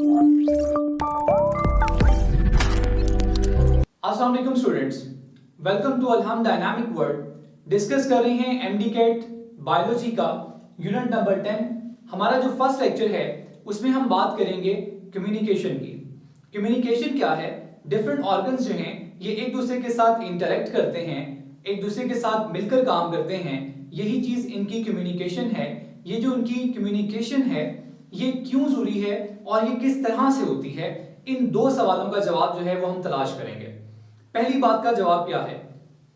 अस्सलाम वालेकुम students, welcome to अलहम डायनामिक वर्ल्ड। डिस्कस कर रहे हैं एमडीकेट बायोलॉजी का यूनिट नंबर 10। हमारा जो फर्स्ट लेक्चर है उसमें हम बात करेंगे कम्युनिकेशन की। कम्युनिकेशन क्या है? डिफरेंट ऑर्गन्स जो हैं ये एक दूसरे के साथ इंटरेक्ट करते हैं, एक दूसरे के साथ मिलकर काम करते हैं, यही चीज इनकी कम्युनिकेशन है। ये जो इनकी कम्युनिकेशन है ये क्यों जरूरी है और ये किस तरह से होती है, इन दो सवालों का जवाब जो है वो हम तलाश करेंगे। पहली बात का जवाब क्या है?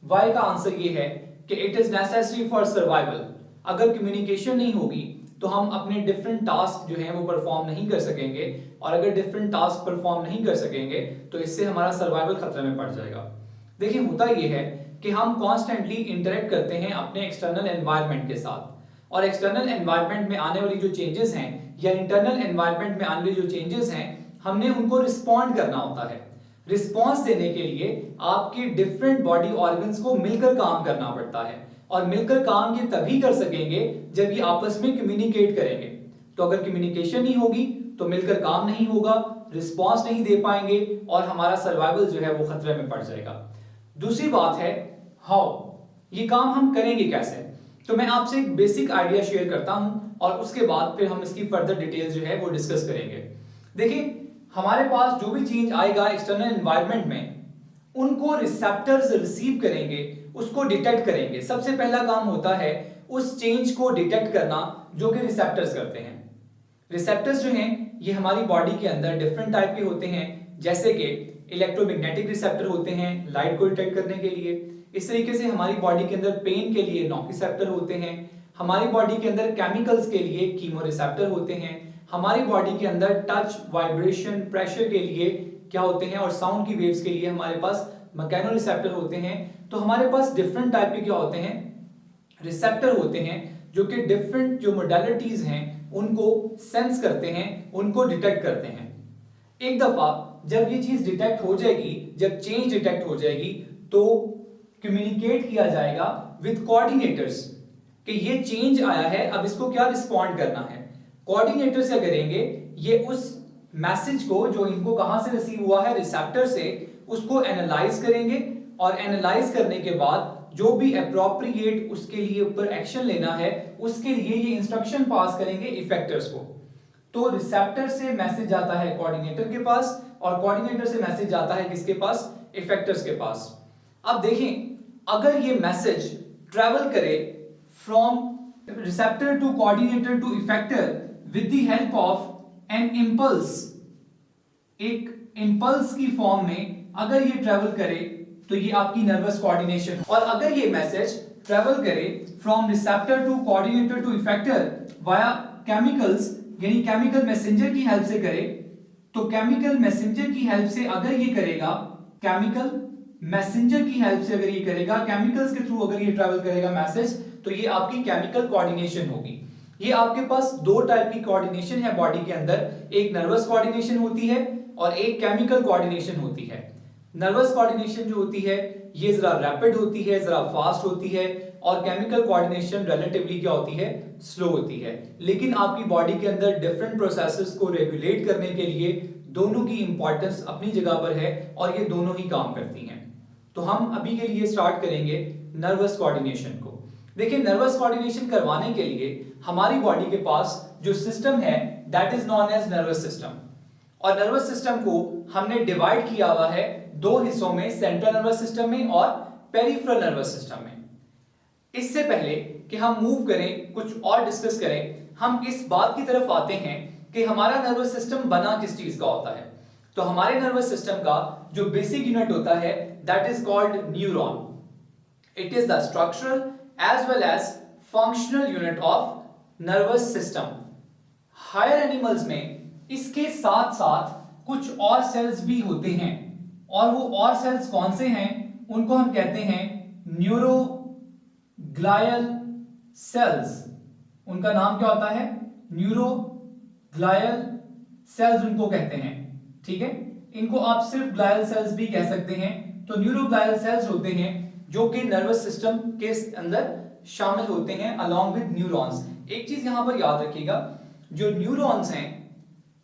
वाई का आंसर ये है कि it is necessary for survival. अगर कम्युनिकेशन नहीं होगी तो हम अपने डिफरेंट टास्क जो हैं वो परफॉर्म नहीं कर सकेंगे, और अगर डिफरेंट टास्क परफॉर्म नहीं कर सकेंगे तो इससे हमारा सर्वाइवल खतरे में पड़ जाएगा। देखिए, होता ये है कि हम कॉन्स्टेंटली इंटरेक्ट करते हैं अपने एक्सटर्नल एनवायरनमेंट के साथ, और एक्सटर्नल एनवायरनमेंट में आने वाली जो चेंजेस हैं या इंटरनल एनवायरनमेंट में आने वाली जो चेंजेस हैं हमने उनको रिस्पॉन्ड करना होता है। रिस्पॉन्स देने के लिए आपके डिफरेंट बॉडी ऑर्गन्स को मिलकर काम करना पड़ता है, और मिलकर काम ये तभी कर सकेंगे जब ये आपस में कम्युनिकेट करेंगे। तो अगर कम्युनिकेशन नहीं होगी तो मिलकर काम नहीं होगा, रिस्पॉन्स नहीं दे पाएंगे और हमारा सर्वाइवल जो है वो खतरे में पड़ जाएगा। दूसरी बात है हाउ, ये काम हम करेंगे कैसे। तो मैं आपसे एक बेसिक आइडिया शेयर करता हूं और उसके बाद फिर हम इसकी फर्दर डिटेल्स जो है वो डिस्कस करेंगे। देखिए, हमारे पास जो भी चेंज आएगा एक्सटर्नल एनवायरनमेंट में, उनको रिसेप्टर्स रिसीव करेंगे, उसको डिटेक्ट करेंगे। सबसे पहला काम होता है उस चेंज को डिटेक्ट करना, जो कि रिसेप्टर्स करते हैं। रिसेप्टर्स जो हैं ये हमारी बॉडी के अंदर डिफरेंट टाइप के होते हैं, जैसे कि इलेक्ट्रोमैग्नेटिक रिसेप्टर होते हैं लाइट को डिटेक्ट करने के लिए। इस तरीके से हमारी बॉडी के अंदर पेन के लिए नोसिसेप्टर होते हैं, हमारी बॉडी के अंदर केमिकल्स के लिए कीमोरिसेप्टर होते हैं, हमारी बॉडी के अंदर टच, वाइब्रेशन, प्रेशर के लिए क्या होते हैं, और साउंड की वेव्स के लिए हमारे पास मैकेनोरिसेप्टर होते हैं। तो हमारे पास डिफरेंट टाइप के क्या होते हैं, रिसेप्टर होते हैं, जो कि डिफरेंट जो मोडालिटीज हैं उनको सेंस करते हैं, उनको डिटेक्ट करते हैं। एक दफा जब ये चीज डिटेक्ट हो जाएगी, जब चेंज डिटेक्ट हो जाएगी, तो कम्युनिकेट किया जाएगा विद कोऑर्डिनेटर्स कि ये चेंज आया है, अब इसको क्या रिस्पॉन्ड करना है। कोऑर्डिनेटर से करेंगे, ये उस मैसेज को जो इनको कहां से रिसीव हुआ है, रिसेप्टर से, उसको एनालाइज करेंगे, और एनालाइज करने के बाद जो भी एप्रोप्रिएट उसके लिए ऊपर एक्शन लेना है उसके लिए ये इंस्ट्रक्शन पास करेंगे इफेक्टर्स को। तो रिसेप्टर से मैसेज जाता है कोऑर्डिनेटर के पास, और कोऑर्डिनेटर से मैसेज जाता है किसके पास, इफेक्टर्स के पास। अब देखें, अगर ये मैसेज ट्रेवल करे from receptor to coordinator to effector with the help of an impulse, एक इंपल्स की फॉर्म में अगर ये ट्रेवल करे तो ये आपकी नर्वस कोऑर्डिनेशन। और अगर ये मैसेज ट्रेवल करे from receptor to coordinator to effector via chemicals, यानी केमिकल मैसेंजर की हेल्प से करे, तो केमिकल मैसेंजर की हेल्प से अगर ये करेगा, केमिकल मैसेंजर की हेल्प से अगर ये करेगा, केमिकल्स के थ्रू अगर ये ट्रैवल करेगा मैसेज, तो ये आपकी केमिकल कोऑर्डिनेशन होगी। ये आपके पास दो टाइप की कोऑर्डिनेशन है बॉडी के अंदर, एक नर्वस कोऑर्डिनेशन होती है और एक केमिकल कोऑर्डिनेशन होती है। नर्वस कोऑर्डिनेशन जो होती है ये जरा रैपिड होती है, जरा फास्ट होती है, और केमिकल कोऑर्डिनेशन रिलेटिवली क्या होती है, स्लो होती है। लेकिन आपकी बॉडी के अंदर डिफरेंट प्रोसेसेस को रेगुलेट करने के लिए दोनों की इंपॉर्टेंस अपनी जगह पर है, और ये दोनों ही काम करती हैं। तो हम अभी के लिए स्टार्ट करेंगे नर्वस कोऑर्डिनेशन को। देखिए, नर्वस कोऑर्डिनेशन करवाने के लिए हमारी बॉडी के पास जो सिस्टम है that is known as nervous system, और नर्वस सिस्टम को हमने डिवाइड किया हुआ है दो हिस्सों में, सेंट्रल नर्वस सिस्टम में और पेरिफेरल नर्वस सिस्टम में। इससे पहले कि हम मूव करें, कुछ और डिस्कस करें, हम इस बात की तरफ आते हैं कि हमारा नर्वस सिस्टम बना किस चीज का होता है। तो हमारे नर्वस सिस्टम का जो बेसिक यूनिट होता है that is called neuron. It is the structural as well as functional unit of nervous system. Higher animals में इसके साथ साथ कुछ और सेल्स भी होते हैं, और वो और सेल्स कौन से हैं, उनको हम कहते हैं न्यूरोग्लायल सेल्स। उनका नाम क्या होता है, न्यूरोग्लायल सेल्स उनको कहते हैं। ठीक है, इनको आप सिर्फ ग्लायल सेल्स भी कह सकते हैं। तो न्यूरोग्लायल सेल्स होते हैं जो कि नर्वस सिस्टम के अंदर शामिल होते हैं अलोंग विद न्यूरॉन्स। एक चीज यहां पर याद रखिएगा, जो न्यूरॉन्स हैं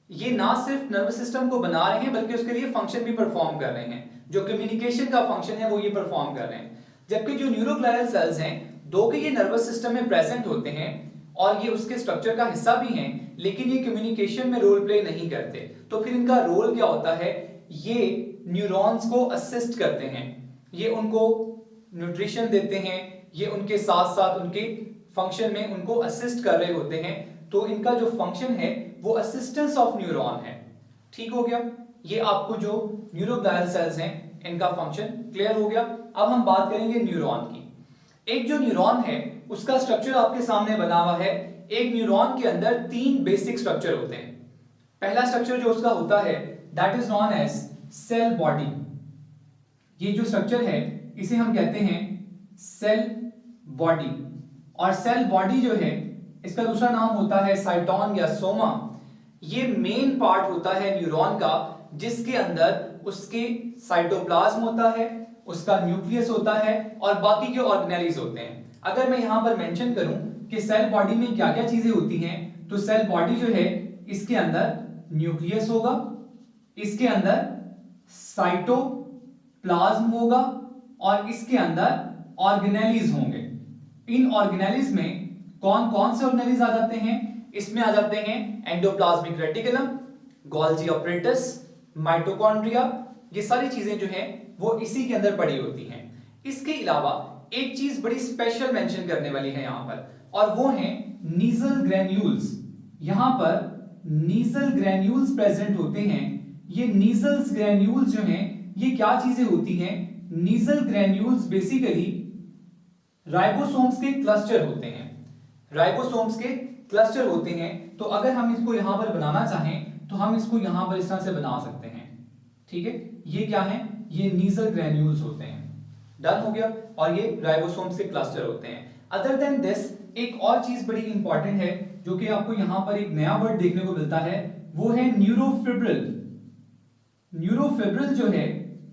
ये ना सिर्फ नर्वस सिस्टम को बना रहे हैं बल्कि उसके लिए फंक्शन भी परफॉर्म कर रहे हैं। जो कम्युनिकेशन का फंक्शन है वो ये परफॉर्म कर रहे हैं। जबकि जो न्यूरोग्लियल सेल्स हैं, दो के ये नर्वस सिस्टम में प्रेजेंट होते हैं और ये उसके स्ट्रक्चर का हिस्सा भी हैं, लेकिन ये कम्युनिकेशन में रोल प्ले नहीं करते। तो फिर इनका रोल क्या होता है? ये न्यूरॉन्स को असिस्ट करते हैं, ये उनको न्यूट्रिशन देते हैं, ये उनके साथ साथ उनके फंक्शन में उनको असिस्ट कर रहे होते हैं। तो इनका जो फंक्शन है वो असिस्टेंस ऑफ न्यूरॉन है। ठीक हो गया? ये आपको जो न्यूरोग्लियल सेल्स हैं इनका फंक्शन क्लियर हो गया। अब हम बात करेंगे न्यूरॉन की। एक जो न्यूरॉन है उसका स्ट्रक्चर आपके सामने बना हुआ है। एक न्यूरॉन के अंदर 3 बेसिक स्ट्रक्चर होते हैं। पहला स्ट्रक्चर जो उसका होता है that is known as cell body. ये जो स्ट्रक्चर है इसे हम कहते हैं सेल बॉडी। और सेल बॉडी जो है इसका दूसरा नाम होता है साइटोन या सोमा। ये मेन पार्ट होता है न्यूरॉन का, जिसके अंदर उसके साइटोप्लाज्म होता है, उसका न्यूक्लियस होता है और बाकी के ऑर्गेनेल्स होते हैं। अगर मैं यहां पर मेंशन करूं कि सेल बॉडी में क्या क्या चीजें होती हैं, तो सेल बॉडी जो है इसके अंदर न्यूक्लियस होगा, इसके अंदर साइटोप्लाज्म होगा और इसके अंदर ऑर्गेनेल्स होंगे। इन ऑर्गेनेल्स में कौन कौन से ऑर्गेनेल्स आ जाते हैं? इसमें आ जाते हैं endoplasmic reticulum, Golgi apparatus, mitochondria. ये सारी चीजें जो हैं वो इसी के अंदर पड़ी होती हैं। इसके अलावा एक चीज बड़ी स्पेशल मेंशन करने वाली है यहां पर, और वो है नीजल ग्रैन्यूल्स। यहां पर नीजल ग्रैन्यूल्स प्रेजेंट होते हैं। ये नीजल्स ग्रैन्यूल्स जो हैं ये क्या चीजें होती हैं? नीजल ग्रैन्यूल्स बेसिकली राइबोसोम्स के क्लस्टर होते हैं। राइबोसोम्स के क्लस्टर होते हैं। तो अगर हम इसको यहां पर बनाना चाहें तो हम इसको यहां पर इस तरह से बना सकते हैं। ठीक है, ये क्या है? ये नीजल ग्रैन्यूल्स होते हैं। डन हो गया। और ये राइबोसोम्स के क्लस्टर होते हैं। अदर देन दिस एक और चीज बड़ी इंपॉर्टेंट है जो कि आपको यहां पर एक नया वर्ड देखने को मिलता है, वो है न्यूरोफिब्रिल। न्यूरोफिब्रिल जो है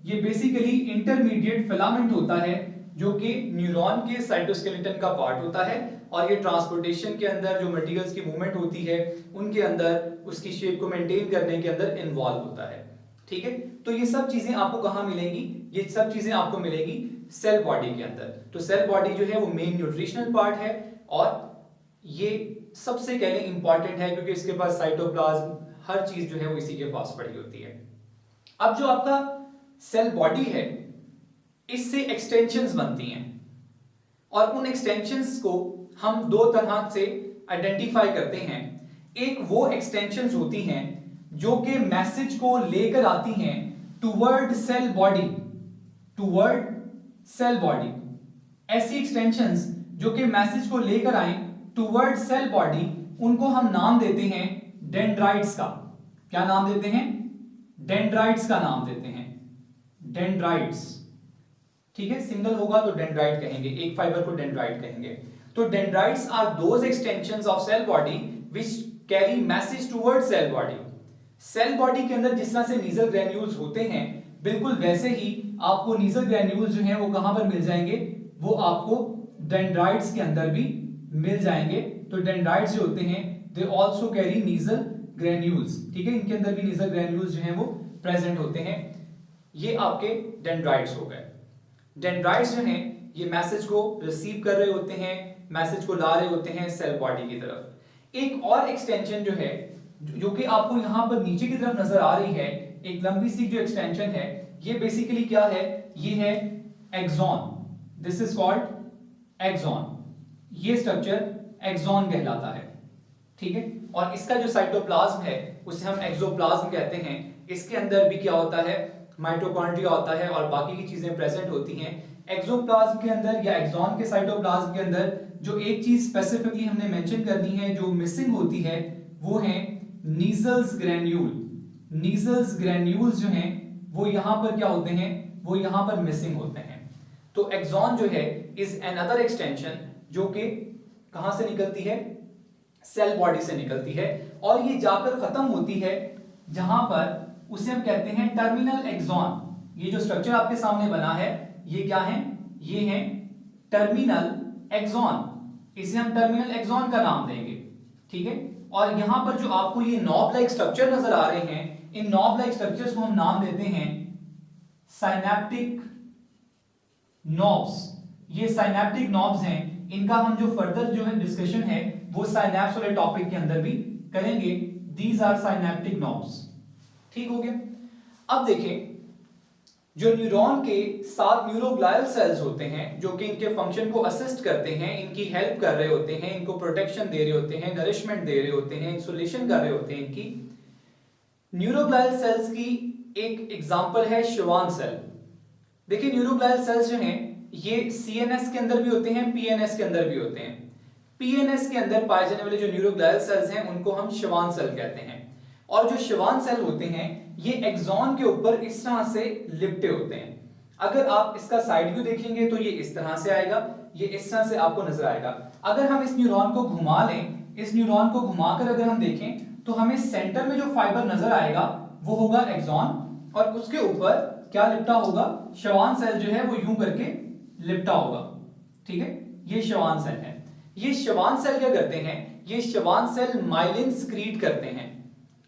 ये बेसिकली इंटरमीडिएट फिलामेंट होता है जो कि न्यूरॉन के साइटोस्केलेटन का पार्ट होता है और ये ट्रांसपोर्टेशन के अंदर जो मटेरियल्स की मूवमेंट होती है उनके अंदर उसकी शेप को मेंटेन करने के अंदर इन्वॉल्व होता है। ठीक है, तो ये सब चीजें आपको कहां मिलेंगी? ये सब चीजें आपको मिलेंगी सेल बॉडी के अंदर। तो सेल बॉडी जो है वो मेन न्यूट्रिशनल पार्ट है और ये सबसे कहले इंपॉर्टेंट है क्योंकि इसके पास साइटोप्लाज्म हर चीज जो है वो इसी के पास पड़ी होती है। अब जो आपका सेल बॉडी है इससे एक्सटेंशंस बनती हैं और उन एक्सटेंशंस को हम दो तरह से आइडेंटिफाई करते हैं। एक वो एक्सटेंशंस होती हैं जो कि मैसेज को लेकर आती हैं toward cell body, toward cell body. ऐसी एक्सटेंशंस जो कि मैसेज को लेकर आए टुवर्ड सेल बॉडी, उनको हम नाम देते हैं डेंड्राइट्स का। क्या नाम देते हैं? डेंड्राइट्स का नाम देते हैं, डेंड्राइट्स। ठीक है, सिंगल होगा तो डेंड्राइट कहेंगे, एक फाइबर को डेंड्राइट कहेंगे। तो dendrites are those extensions of cell body which carry message toward cell body. Cell body के अंदर जिस तरह से नीजल ग्रैन्यूल्स होते हैं बिल्कुल वैसे ही आपको नीजल ग्रैन्यूल्स जो हैं वो कहां पर मिल जाएंगे? वो आपको डेंड्राइट्स के अंदर भी मिल जाएंगे। तो डेंड्राइट्स जो होते हैं they also carry nasal granules. ठीक है, इनके अंदर भी नीजल ग्रैन्यूल्स जो हैं वो प्रेजेंट होते हैं। ये आपके डेंड्राइट्स हो गए। डेंड्राइट्स जो हैं ये मैसेज को रिसीव कर रहे होते हैं, मैसेज को ला रहे होते हैं सेल बॉडी की तरफ। एक और एक्सटेंशन जो है जो कि आपको यहां पर नीचे की तरफ नजर आ रही है, एक लंबी सी जो एक्सटेंशन है, ये बेसिकली क्या है? ये है axon. This is called axon. ये स्ट्रक्चर एक्सॉन कहलाता है। ठीक है, और इसका जो साइटोप्लाज्म है उसे हम एक्सोप्लाज्म कहते हैं। इसके अंदर भी क्या होता है? माइटोकॉन्ड्रिया होता है और बाकी की चीजें प्रेजेंट होती हैं। एक्सोप्लाज्म के अंदर या एक्सॉन के साइटोप्लाज्म के अंदर जो एक चीज स्पेसिफिकली हमने मेंशन करनी है जो मिसिंग होती है वो है नीजल्स ग्रैन्यूल। नीजल्स ग्रैन्यूल्स जो हैं वो यहां पर क्या होते हैं? वो यहां पर मिसिंग होते हैं। तो एक्सॉन जो है इज अनदर एक्सटेंशन जो कि कहां से निकलती है? सेल बॉडी से निकलती है और ये जाकर खत्म होती है जहां पर उसे हम कहते हैं टर्मिनल एक्सॉन। ये जो स्ट्रक्चर आपके सामने बना है ये क्या है? ये है टर्मिनल एक्सॉन। इसे हम टर्मिनल एक्सॉन का नाम देंगे। ठीक है, और यहां पर जो आपको ये नॉब लाइक स्ट्रक्चर नजर आ रहे हैं, इन नॉब लाइक स्ट्रक्चर्स को हम नाम देते हैं साइनेप्टिक नॉब्स। ये साइनेप्टिक नॉब्स हैं, इनका हम जो फर्दर जो है डिस्कशन है वो साइनेप्स वाले टॉपिक के अंदर भी करेंगे। These are synaptic knobs. ठीक हो गया। अब देखें, जो न्यूरॉन के 7 न्यूरोग्लियल सेल्स होते हैं जो कि इनके फंक्शन को असिस्ट करते हैं, इनकी हेल्प कर रहे होते हैं, इनको प्रोटेक्शन दे रहे होते हैं, नरिशमेंट दे रहे होते हैं, इंसुलेशन कर रहे होते हैं इनकी। न्यूरोग्लियल सेल्स की एक एग्जांपल है शिवान सेल। देखिए न्यूरोग्लियल सेल्स जो हैं ये सीएनएस के अंदर भी होते हैं, पीएनएस के अंदर भी होते हैं। पीएनएस के अंदर पाए जाने वाले जो न्यूरोग्लियल सेल्स हैं उनको हम शिवान सेल कहते हैं। और जो शिवान सेल होते हैं ये एक्सॉन के ऊपर इस तरह से लिपटे होते हैं। अगर आप इसका साइड व्यू देखेंगे तो ये इस तरह से आएगा, ये इस तरह से आपको नजर आएगा। अगर हम इस न्यूरॉन को घुमा लें, इस न्यूरॉन को घुमाकर अगर हम देखें तो हमें सेंटर में जो फाइबर नजर आएगा वो होगा एक्सॉन और उसके ऊपर क्या लिपटा होगा, शिवान सेल जो है वो यूं करके लिपटा होगा। ठीक है, ये शिवान सेल है। ये शिवान सेल क्या करते हैं, ये शिवान सेल माइलिन स्क्रीट करते हैं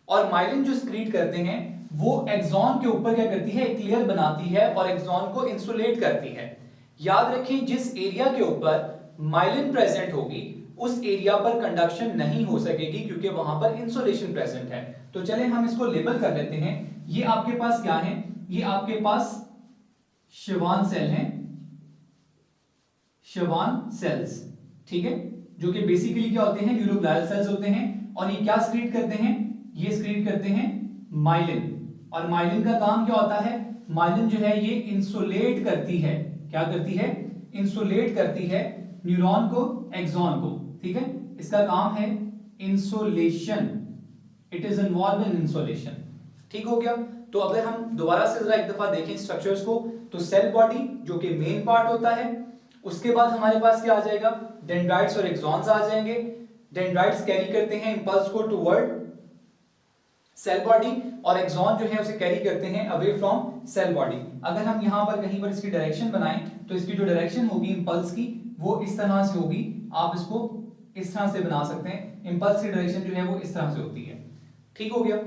और माइलिन जो स्क्रीट करते हैं वो एक्सॉन के ऊपर क्या करती है, एक लेयर बनाती है और एक्सॉन को इंसुलेट करती है। याद रखें जिस एरिया के ऊपर माइलिन प्रेजेंट होगी उस एरिया पर कंडक्शन नहीं हो सकेगी क्योंकि वहां पर इंसुलेशन प्रेजेंट है। तो चले हम इसको लेबल कर लेते हैं। ये आपके पास क्या है, ये आपके पास शिवान सेल हैं, शिवान सेल्स। ठीक है, जो कि बेसिकली क्या होते हैं, न्यूरोग्लियल सेल्स होते हैं और ये क्या स्क्रीट करते हैं, ये स्क्रीट करते हैं माइलिन। और माइलिन का काम क्या होता है, माइलिन जो है ये इंसुलेट करती है, क्या करती है, इंसुलेट करती है न्यूरॉन को, एक्सॉन को। ठीक है, इसका काम है insulation, it is involve in insulation. ठीक हो गया। तो अगर हम दोबारा से जरा एक दफा देखें स्ट्रक्चर्स को, तो सेल बॉडी जो कि मेन पार्ट होता है, उसके बाद हमारे पास क्या आ जाएगा, डेंड्राइट्स और एक्सॉन्स आ जाएंगे। डेंड्राइट्स कैरी करते हैं इंपल्स को टुवर्ड सेल बॉडी और एक्सॉन जो है उसे कैरी करते हैं अवे फ्रॉम सेल बॉडी। अगर हम यहां पर कहीं पर इसकी डायरेक्शन बनाएं तो इसकी जो डायरेक्शन होगी इंपल्स की वो इस तरह से होगी। आप इसको इस तरह से बना सकते हैं, इंपल्स की डायरेक्शन जो है वो इस तरह से होती है। ठीक हो गया।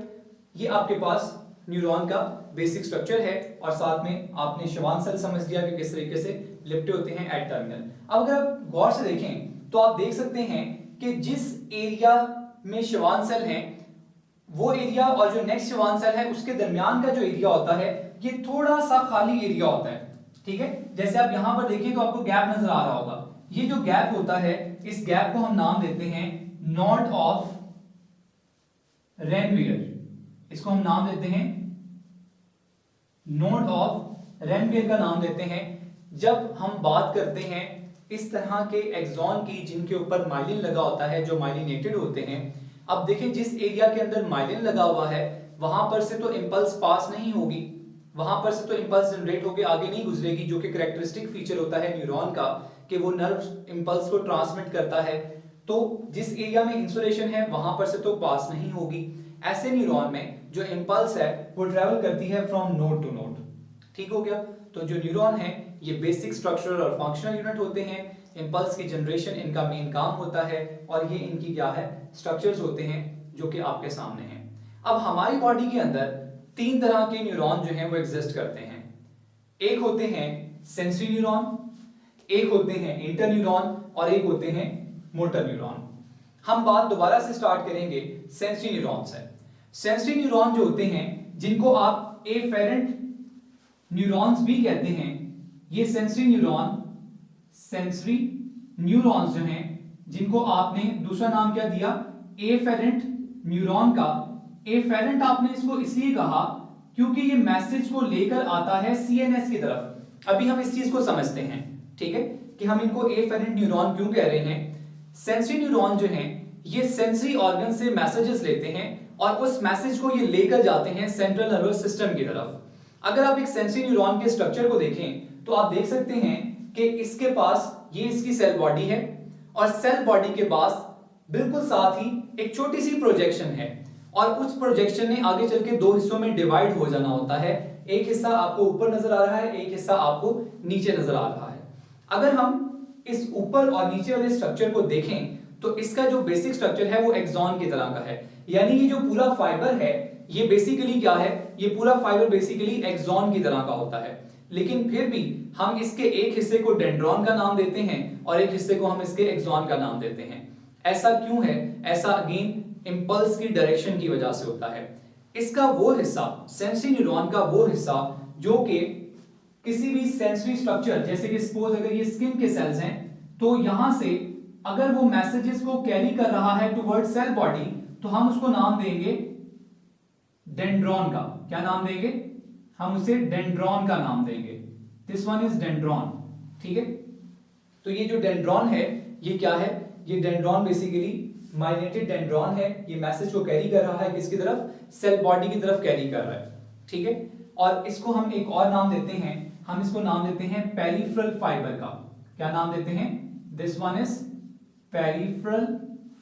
ये आपके पास न्यूरॉन का बेसिक स्ट्रक्चर है और साथ में आपने शिवान सेल समझ लिया कि किस तरीके से लिपटे होते हैं एट टर्मिनल। अब अगर आप गौर से देखें तो आप देख सकते हैं कि जिस एरिया में शिवान सेल हैं वो एरिया और जो नेक्स्ट शिवान सेल है उसके दरमियान का जो एरिया होता है ये थोड़ा सा खाली एरिया होता है। ठीक है, जैसे आप यहां पर देखिए तो आपको गैप नजर आ रहा होगा। ये जो गैप होता है इस गैप को हम नाम देते हैं नोड ऑफ रेनवियर। इसको हम नाम देते हैं नोड ऑफ रेनवियर का नाम देते हैं। जब हम बात करते हैं इस तरह के एक्सॉन की जिनके ऊपर माइलिन लगा होता है, जो माइलिनेटेड होते हैं। अब देखिए जिस एरिया के अंदर माइलिन लगा हुआ है वहां पर से तो इंपल्स पास नहीं होगी, वहां पर से तो इंपल्स जनरेट होकर आगे नहीं गुजरेगी, जो कि कैरेक्टरिस्टिक फीचर होता है न्यूरॉन का कि वो नर्व इंपल्स को ट्रांसमिट करता है। तो जिस एरिया में इंसुलेशन है वहां पर से तो पास नहीं होगी। ऐसे न्यूरॉन में जो इंपल्स है वो ट्रेवल करती है फ्रॉम नोड टू नोड। ठीक हो गया। तो जो न्यूरॉन है ये बेसिक स्ट्रक्चरल और फंक्शनल यूनिट होते हैं। इंपल्स की जनरेशन इनका मेन काम होता है और ये इनकी क्या है, स्ट्रक्चर्स होते हैं जो कि आपके सामने हैं। अब हमारी बॉडी के अंदर 3 तरह के न्यूरॉन जो हैं वो एग्जिस्ट करते हैं। एक होते हैं सेंसरी न्यूरॉन, एक होते हैं इंटर न्यूरॉन और एक होते हैं मोटर न्यूरॉन। हम बात दोबारा से स्टार्ट करेंगे सेंसरी न्यूरॉन से। सेंसरी न्यूरॉन जो होते हैं जिनको आप एफेरेंट न्यूरॉन्स भी कहते हैं, ये सेंसरी न्यूरॉन्स जो हैं जिनको आपने दूसरा नाम क्या दिया, एफेरेंट न्यूरॉन का। एफेरेंट आपने इसको इसलिए कहा क्योंकि ये मैसेज को लेकर आता है सीएनएस की तरफ। अभी हम इस चीज को समझते हैं, ठीक है, कि हम इनको एफेरेंट न्यूरॉन क्यों कह रहे हैं। सेंसरी न्यूरॉन जो हैं ये सेंसरी ऑर्गन से मैसेजेस लेते हैं और उस मैसेज को ये लेकर जाते हैं सेंट्रल नर्वस सिस्टम की तरफ। अगर आप एक सेंसरी न्यूरॉन के स्ट्रक्चर को देखें तो आप देख सकते हैं कि इसके पास ये इसकी सेल बॉडी है और सेल बॉडी के पास बिल्कुल साथ ही एक छोटी सी प्रोजेक्शन है और उस प्रोजेक्शन ने आगे चल के 2 हिस्सों में डिवाइड हो जाना होता है। एक हिस्सा आपको ऊपर नजर आ रहा है, एक हिस्सा आपको नीचे नजर आ रहा है। अगर हम इस ऊपर और नीचे वाले स्ट्रक्चर को देखें तो इसका जो बेसिक स्ट्रक्चर है वो एक्सॉन की तरह का है, यानी ये जो पूरा फाइबर है ये बेसिकली क्या है, ये पूरा फाइबर बेसिकली एक्सॉन की तरह का होता है। लेकिन फिर भी हम इसके एक हिस्से को डेंड्रॉन का नाम देते हैं और एक हिस्से को हम इसके एक्सॉन का नाम देते हैं। ऐसा क्यों है? ऐसा अगेन इंपल्स की डायरेक्शन की वजह से होता है। इसका वो हिस्सा, सेंसरी न्यूरॉन का वो हिस्सा जो कि किसी भी सेंसरी स्ट्रक्चर, जैसे कि सपोज अगर ये स्किन के सेल्स हैं तो यहां से अगर वो मैसेजेस को कैरी कर रहा है टुवर्ड सेल बॉडी तो हम उसको नाम देंगे डेंड्रॉन का। क्या नाम देंगे? हम उसे डेंड्रॉन का नाम देंगे। This one is dendron. ठीक है, तो ये जो डेंड्रॉन है ये क्या है? ये डेंड्रॉन बेसिकली माइलिनेटेड डेंड्रॉन है। ये मैसेज को कैरी कर रहा है किसकी तरफ? सेल बॉडी की तरफ कैरी कर रहा है। ठीक है, और इसको हम एक और नाम देते हैं, हम इसको नाम देते हैं पेरिफेरल फाइबर का। क्या नाम देते हैं? This one is peripheral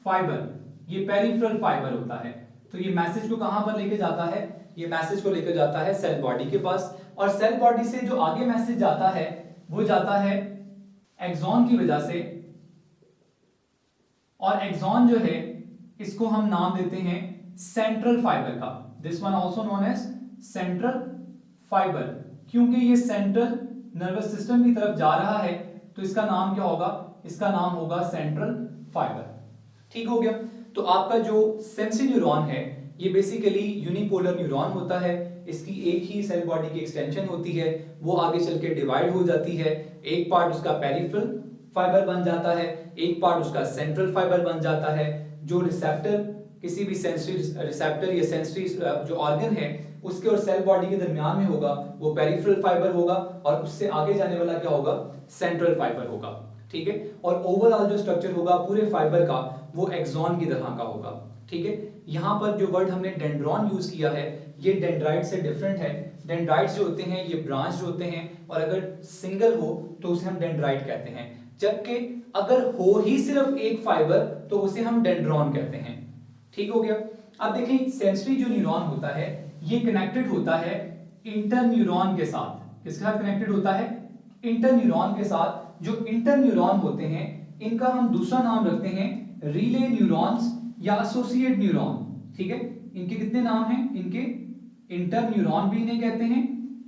fibre. ये पेरिफेरल फाइबर होता है। तो ये मैसेज को कहां पर लेके जाता है? ये मैसेज को लेकर जाता है सेल बॉडी के पास, और सेल बॉडी से जो आगे मैसेज जाता है वो जाता है एक्सॉन की वजह से, और एक्सॉन जो है इसको हम नाम देते हैं सेंट्रल फाइबर का। This one also known as central fibre, क्योंकि ये सेंट्रल नर्वस सिस्टम की तरफ जा रहा है तो इसका नाम क्या होगा? इसका नाम होगा सेंट्रल फाइबर। ठीक हो गया। तो आपका जो सेंसरी न्यूरॉन है ये बेसिकली यूनिपोलर न्यूरॉन होता है। इसकी एक ही सेल बॉडी की एक्सटेंशन होती है, वो आगे चल के डिवाइड हो जाती है। एक पार्ट उसका पेरिफेरल फाइबर बन जाता है, एक पार्ट उसका सेंट्रल फाइबर बन जाता है। जो रिसेप्टर, किसी भी सेंसरी रिसेप्टर या सेंसरी जो ऑर्गन है उसके और सेल बॉडी के दरमियान में होगा वो पेरिफेरल फाइबर होगा, और उससे आगे जाने वाला क्या होगा? सेंट्रल फाइबर होगा। ठीक है, और ओवरऑल जो स्ट्रक्चर होगा पूरे फाइबर का वो एक्सॉन की तरह का होगा। ठीक है, यहाँ पर जो वर्ड हमने डेंड्रॉन यूज किया है ये डेंड्राइट से डिफरेंट है। डेंड्राइट्स जो होते हैं ये ब्रांच होते हैं, और अगर सिंगल हो तो उसे हम डेंड्राइट कहते हैं, जबकि अगर हो ही सिर्फ एक फाइबर तो उसे हम डेंड्रॉन कहते हैं। ठीक हो गया। अब देखें, सेंसरी जो न्यूरॉन होता है ये कनेक्टेड होता है इंटर न्यूरॉन के साथ। किसके साथ कनेक्टेड होता है? इंटर न्यूरॉन के साथ। जो इंटर न्यूरॉन होते हैं इनका हम दूसरा नाम रखते हैं रिले न्यूरॉन्स या एसोसिएट न्यूरॉन। ठीक है, इनके कितने नाम हैं? इनके इंटर न्यूरॉन भी इन्हें कहते हैं,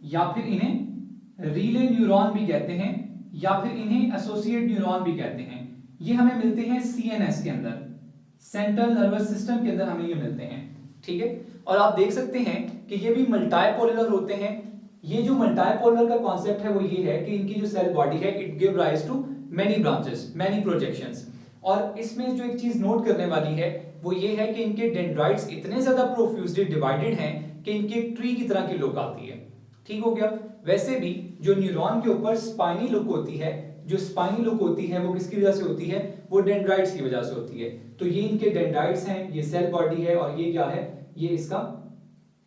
या फिर इन्हें रिले न्यूरॉन भी कहते हैं, या फिर इन्हें एसोसिएट न्यूरॉन भी कहते हैं। ये हमें मिलते हैं सीएनएस के अंदर, सेंट्रल नर्वस सिस्टम के अंदर हमें ये मिलते हैं। ठीक है, और आप देख सकते हैं कि ये भी मल्टीपोलर होते हैं। ये जो मल्टीपोलर का कॉन्सेप्ट है वो ये है कि इनकी जो सेल बॉडी है it give rise to many branches, many projections. और इसमें जो एक चीज नोट करने वाली है वो ये है कि इनके डेंड्राइट्स इतने ज्यादा प्रोफ्यूजली डिवाइडेड हैं कि इनकी ट्री की तरह की लुक आती है। ठीक हो गया। वैसे भी जो न्यूरॉन के ऊपर स्पाइनी लुक होती है, जो स्पाइनी लुक होती है वो किसकी वजह से होती है? वो डेंड्राइट्स की वजह से होती है। तो ये इनके डेंड्राइट्स हैं, ये सेल बॉडी है, और ये क्या है? ये इसका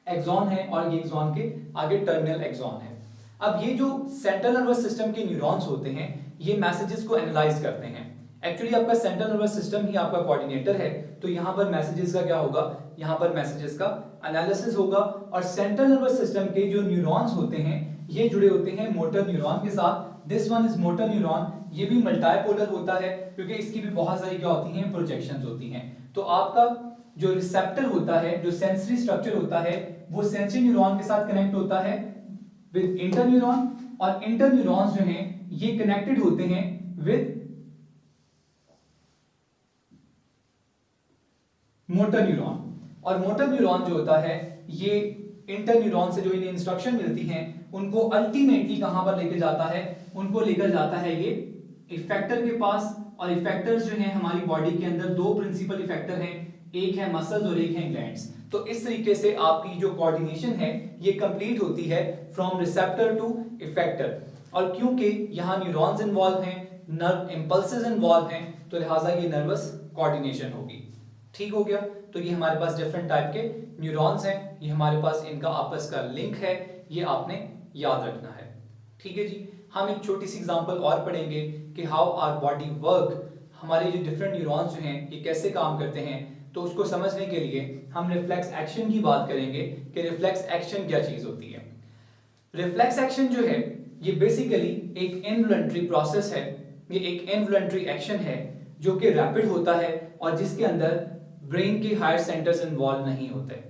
एक्सॉन है, और ये एक्सॉन के आगे टर्मिनल एक्सॉन है। अब ये जो सेंट्रल नर्वस सिस्टम के न्यूरॉन्स होते हैं ये मैसेजेस को एनालाइज करते हैं। एक्चुअली आपका सेंट्रल नर्वस सिस्टम ही आपका कोऑर्डिनेटर है, तो यहाँ पर मैसेजेस का क्या होगा? यहाँ पर मैसेजेस का एनालिसिस होगा। और सेंट्रल नर्वस सिस्टम के जो न्यूरॉन्स होते हैं ये जुड़े होते हैं मोटर न्यूरॉन के साथ। This one is motor neuron. ये भी मल्टीपोलर होता है क्योंकि इसकी भी बहुत सारी क्या होती हैं? प्रोजेक्शंस होती हैं। तो आपका जो रिसेप्टर होता है, जो सेंसरी स्ट्रक्चर होता है, वो सेंसरी न्यूरॉन के साथ कनेक्ट होता है विद इंटर न्यूरॉन, और इंटर न्यूरॉन्स जो हैं ये कनेक्टेड होते हैं विद मोटर न्यूरॉन। और मोटर न्यूरॉन जो होता है ये इंटर न्यूरॉन से जो इन्हें इंस्ट्रक्शन मिलती हैं उनको अल्टीमेटली कहां पर लेकर जाता है? उनको लेकर जाता है ये इफेक्टर के पास। और इफेक्टर्स जो हैं हमारी बॉडी के अंदर दो प्रिंसिपल इफेक्टर हैं, एक है मसल्स और एक है ग्लैंड्स। तो इस तरीके से आपकी जो कोऑर्डिनेशन है ये कंप्लीट होती है फ्रॉम रिसेप्टर टू इफेक्टर। और क्योंकि यहाँ न्यूरॉन्स इन्वॉल्व हैं, नर्व इंपल्सेस इन्वॉल्व हैं, तो लिहाजा ये नर्वस कोऑर्डिनेशन होगी। ठीक हो गया। तो ये हमारे पास डिफरेंट टाइप के न्यूरॉन्स हैं, ये हमारे पास इनका आपस का लिंक है, ये आपने याद रखना है। ठीक है जी। हम एक छोटी सी एग्जांपल और पढ़ेंगे कि हाउ आवर बॉडी वर्क, हमारे जो डिफरेंट न्यूरॉन्स जो हैं ये कैसे काम करते हैं। तो उसको समझने के लिए हम रिफ्लेक्स एक्शन की बात करेंगे कि रिफ्लेक्स एक्शन क्या चीज होती है। रिफ्लेक्स एक्शन जो है ये बेसिकली एक इनवॉलंटरी प्रोसेस है, ये एक इनवॉलंटरी एक्शन है जो कि रैपिड होता है और जिसके अंदर ब्रेन के हायर सेंटर्स इन्वॉल्व नहीं होते।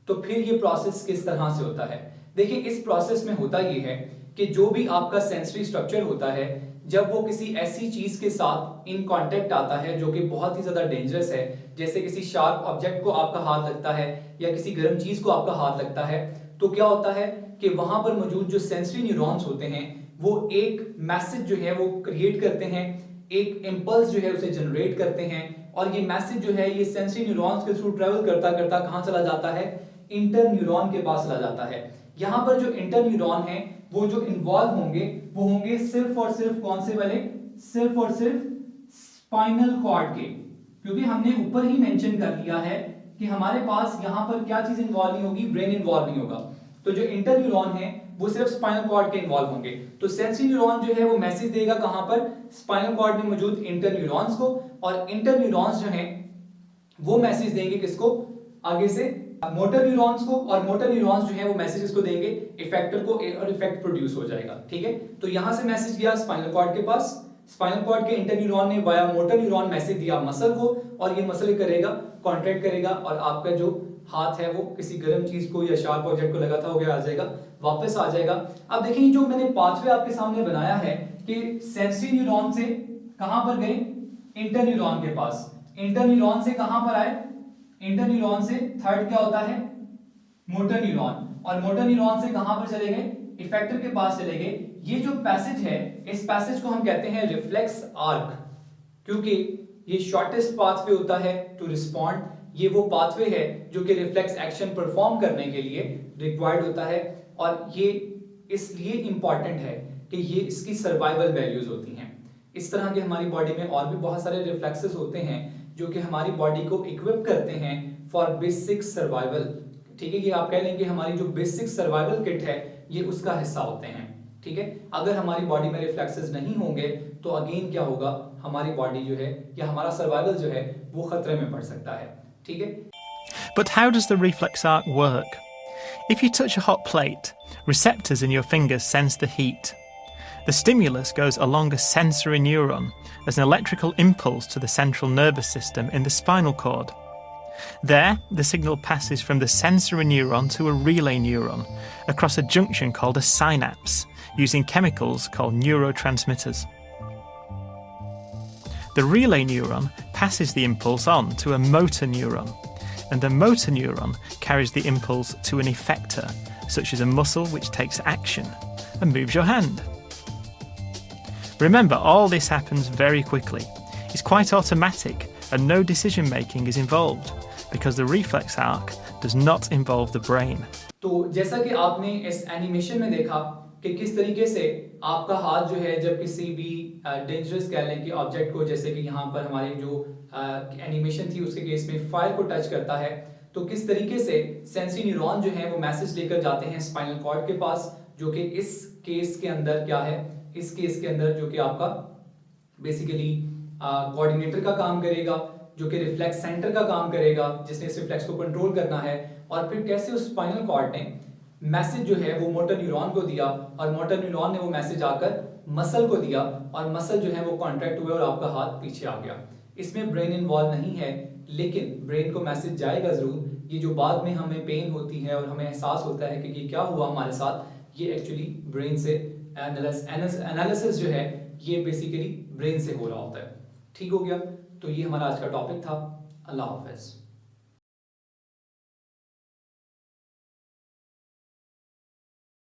तो फिर ये प्रोसेस किस तरह से होता है? देखिए, इस प्रोसेस में होता ये है कि जो भी आपका सेंसरी स्ट्रक्चर होता है, जब वो किसी ऐसी चीज के साथ इन कांटेक्ट आता है जो कि बहुत ही ज्यादा डेंजरस है, जैसे किसी शार्प ऑब्जेक्ट को आपका हाथ लगता है या किसी गर्म चीज को आपका हाथ लगता है, तो क्या होता है कि वहां पर मौजूद जो सेंसरी न्यूरॉन्स होते हैं वो एक मैसेज जो है वो क्रिएट करते हैं, एक इंपल्स जो है उसे जनरेट करते हैं, और ये मैसेज जो है ये सेंसरी न्यूरॉन्स के थ्रू ट्रेवल करता करता कहां चला जाता है? इंटर न्यूरॉन के पास चला जाता है। यहां पर जो इंटर न्यूरॉन है वो जो इन्वॉल्व होंगे वो होंगे सिर्फ और सिर्फ कौन से वाले? सिर्फ और सिर्फ स्पाइनल कॉर्ड के, क्योंकि हमने ऊपर ही मेंशन कर लिया है कि हमारे पास यहां पर क्या चीज इन्वॉल्व नहीं होगी? ब्रेन इन्वॉल्व नहीं होगा। तो जो इंटर न्यूरॉन है वो सिर्फ स्पाइनल कॉर्ड के इन्वॉल्व होंगे। तो सेंसरी न्यूरॉन जो है वो मैसेज देगा कहां पर? स्पाइनल कॉर्ड में मौजूद इंटर न्यूरॉन्स को, और इंटर न्यूरॉन्स जो हैं वो मैसेज देंगे किसको? आगे से मोटर न्यूरॉन्स को, और मोटर न्यूरॉन्स जो है वो मैसेज इसको देंगे इफेक्टर को, और इफेक्ट प्रोड्यूस हो जाएगा। ठीक है, तो यहां से मैसेज गया स्पाइनल कॉर्ड के पास, स्पाइनल कॉर्ड के इंटर न्यूरॉन ने वाया मोटर न्यूरॉन मैसेज दिया मसल को, और ये मसल करेगा, कॉन्ट्रैक्ट करेगा, और आपका जो हाथ है वो किसी गर्म चीज को या शार्प ऑब्जेक्ट को लगा था हो गया, आ जाएगा, वापस आ जाएगा। अब देखिए जो मैंने पाथवे आपके सामने बनाया है कि सेंसरी न्यूरॉन से कहां पर गए? इंटर न्यूरॉन के पास। इंटर न्यूरॉन से कहां पर आए? इंटर न्यूरॉन से थर्ड क्या होता है? मोटर न्यूरॉन, और मोटर न्यूरॉन से कहां पर चले गए? इफेक्टर के पास चले गए। ये जो पैसेज है इस पैसेज को हम कहते हैं रिफ्लेक्स आर्क, क्योंकि ये शॉर्टेस्ट पाथवे होता है टू रिस्पॉन्ड। ये वो पाथवे है जो कि रिफ्लेक्स एक्शन परफॉर्म करने के लिए रिक्वायर्ड होता है, और ये इसलिए इंपॉर्टेंट है कि ये इसकी सर्वाइवल वैल्यूज होती हैं। इस तरह के हमारी बॉडी में और भी बहुत सारे रिफ्लेक्सेस होते हैं जो कि हमारी बॉडी को इक्विप करते हैं फॉर बेसिक सर्वाइवल। ठीक है, ये आप कह लेंगे हमारी जो बेसिक सर्वाइवल किट है ये उसका हिस्सा होते हैं। ठीक है, अगर हमारी बॉडी में रिफ्लेक्सेस नहीं होंगे तो अगेन क्या होगा? हमारी बॉडी जो है या हमारा सर्वाइवल जो है वो खतरे में पड़ सकता है। ठीक है, But how does the reflex arc work? If you touch a hot plate, receptors in your fingers sense the heat. The stimulus goes along a sensory neuron as an electrical impulse to the central nervous system in the spinal cord. There, the signal passes from the sensory neuron to a relay neuron across a junction called a synapse, using chemicals called neurotransmitters. The relay neuron passes the impulse on to a motor neuron, and the motor neuron carries the impulse to an effector, such as a muscle which takes action and moves your hand. Remember, all this happens very quickly. It's quite automatic and no decision making is involved because the reflex arc does not involve the brain. तो जैसा कि आपने इस animation में देखा कि किस तरीके से आपका हाथ जो है जब किसी भी डेंजरस कह लें कि ऑब्जेक्ट को, जैसे कि यहाँ पर हमारी जो एनिमेशन थी उसके केस में फायर को टच करता है, तो किस तरीके से सेंसरी न्यूरॉन जो है वो मैसेज लेकर जाते हैं स्पाइनल कॉर्ड के पास, जो कि इस केस के अंदर क्या है? इस केस के अंदर जो कि आपका बेसिकली कोऑर्डिनेटर का काम करेगा, जो कि रिफ्लेक्स सेंटर का काम करेगा, जिसने इस रिफ्लेक्स को कंट्रोल करना है। और फिर कैसे उस स्पाइनल कॉर्ड ने मैसेज जो है वो मोटर न्यूरॉन को दिया, और मोटर न्यूरॉन ने वो मैसेज आकर मसल को दिया, और मसल जो है वो कॉन्ट्रैक्ट हुए और आपका हाथ पीछे आ गया। इसमें ब्रेन इन्वॉल्व नहीं है, लेकिन ब्रेन को मैसेज जाएगा जरूर। ये जो बाद में हमें पेन होती है और हमें एहसास होता है कि ये क्या हुआ हमारे साथ, ये एक्चुअली ब्रेन से एनालिसिस जो है ये बेसिकली ब्रेन से हो रहा होता है। ठीक हो गया, तो ये हमारा आज का टॉपिक था। अल्लाह हाफिज।